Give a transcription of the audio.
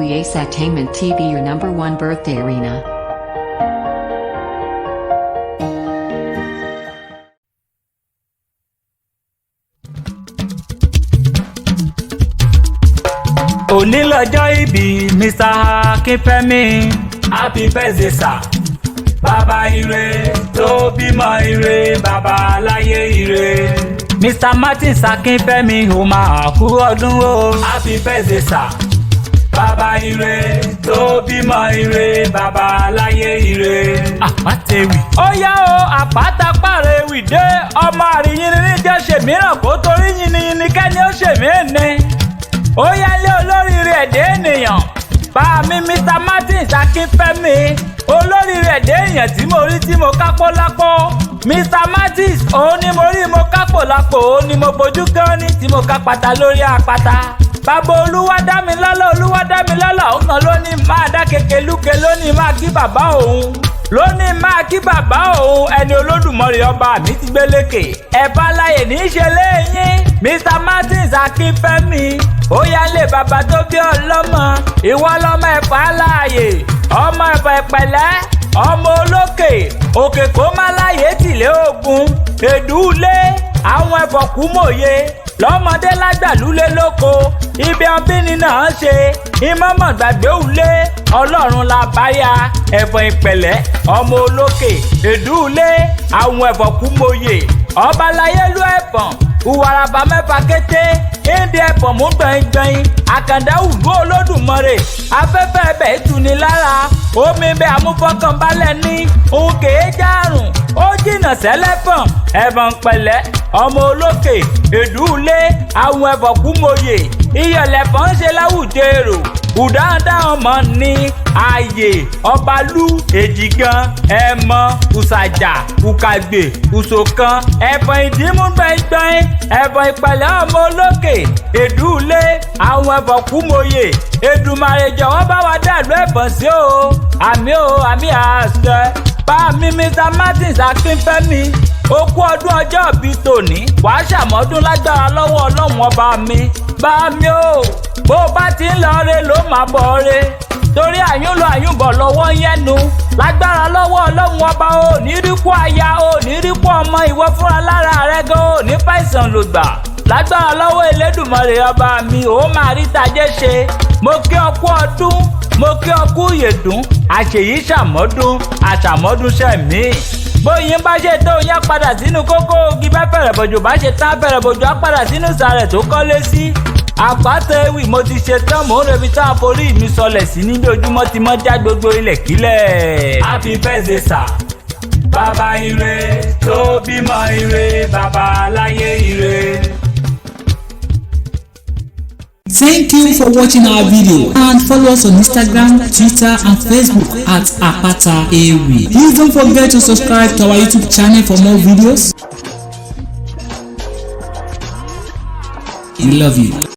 Ewì Entertainment TV, your #1 birthday arena. Òní lọ́jọ́ ìbí Mr. Akínfẹ́mi, happy birthday sir. Bàbá ire tó bímọ ire, bàbá aláyé ire. Mr. Martins Akínfẹ́mi ó máa kú ọdún o, happy birthday sir. Bàbá ire tó bímọ ire, bàbá aláyé ire. Àpátẹ̀wì. Ó yá o, àpáta pàrẹ̀wì dé, ọmọ àríyìnrìn jẹ́ ṣèmíràn kó torí yìnyín kẹ́ni ó ṣèmí ẹni. Ó yálé olóríire ẹ̀dẹ́ ènìyàn, bá mi Mr. Martins Akínfẹ́mi, olóríire ẹ̀dẹ́ èèyàn tí mo rí tí mo kápó lápó. Mr. Martins òun ni mo rí mo kápò lápò, òun ni mo bojú gan ní tí mo ká pata lórí àpáta. Bàbá Olúwadámilọ́lá Olúwadámilọ́lá ọ̀kan ló ní máa dá kekelúke, ló ní máa kí bàbá òun, ló ní máa kí bàbá òun, ẹni Olódùmarè ọba mi ti gbé lékè. Ẹ̀bá láyè ní í ṣe léyìn Mr. Martins Akínfẹ́mi, ó yálé bàbá tó bí ọlọ́mọ, ìwọ lọ́mọ ẹ̀fà láàyè, ọmọ ẹ̀fà ẹ̀pẹ̀lẹ́, ọmọ olókè, òkè kó má láyè tìlé ogun, èdúlé, àwọn ẹ̀fọ̀ kú mòye, lọ́mọdé lágbàlúlé lóko, ibi ọbíni náà ṣe, ìmọ̀mọ̀ gbàgbé òlé, ọlọ́run la báyà, ẹ̀fọ̀ ìpẹ̀lẹ́, ọmọ olókè, èdúlé, àwọn ẹ̀fọ̀ kú mòye, ọba láyélú ẹ̀fọ̀n, ìwàràbà mẹ́fà kété, ìdí ẹ̀fọ̀n mú gbẹ̀ngbẹ̀ng, àkàndá ìlú Olódùmarè, afẹ́fẹ́ ẹbẹ̀ ìtuni lára, omi bẹ àmúfọkànbalẹ̀ ní, òun kèé járùn, ó jìnnà sẹ́lẹ̀fọ̀n, ẹ̀fọ̀n pẹ̀lẹ́, ọmọ olókè, èdúlé, àwọn ẹ̀fọ̀n kú mòye, ìyọ̀lẹ̀fọ̀n ń ṣe láwùjọ èrò, ùdáńdá ọmọ ní ààyè, ọbalú, èjìgàn, ẹmọ, ùsàjà, ùkàgbè, ùsòkan, ẹ̀fọ̀n ìdímú gbẹ̀ngbẹ̀ng, ẹ̀fọ̀n ìpẹ̀lẹ́ ọmọ olókè, èdúlé, àwọn ẹ̀fọ̀n kú mòye, Èdùmàrè jọ̀wọ́ bá wa dàlú ẹ̀fọ̀n sí o, àmì àṣẹ. Bá mi Mr. Martins Akínfẹ́mi, ó kú ọdún ọjọ́ bí tòní, wàá ṣàmọ́dún lágbára lọ́wọ́ ọlọ́run ọba mi. Bá mi o, bó bá ti ń lọ re ló máa bọ̀ re, torí àyúnlọ àyúnbọ̀ lọ́wọ́ yẹnu, lágbára lọ́wọ́ ọlọ́run ọba o ní rí kú aya, o ní rí kú ọmọ, ìwọ fúnra lára rẹ gan o ní fàìsàn ló gbà, lágbára lọ́wọ́ Elédùmarè ọba mi, ó máa rí tajé ṣe. Mo kí ọ kú ọdún, mo kí ọ kú ìyèdún, àṣèyí ṣàmọ́dún, àṣàmọ́dún ṣẹ̀mí. Bóyin bá ṣe tó yẹn padà sínú kókó ogi, bá fẹ̀rẹ̀ bòjò bá ṣe tán fẹ̀rẹ̀ bòjò á padà sínú ìsàrẹ̀ tó kọ́lé sí. Àpátẹ̀wì mo ti ṣe tán, mò ń rebi tán àforí mi sọlẹ̀ sí níbi ojúmọ́ ti mọ́ já gbogbo ilẹ̀ kílẹ̀. Happy birthday sir. Bàbá ire tó bímọ ire, bàbá aláyé ire. Thank you for watching our video and follow us on Instagram, Twitter and Facebook at Apata Ewì. Please don't forget to subscribe to our YouTube channel for more videos. We love you.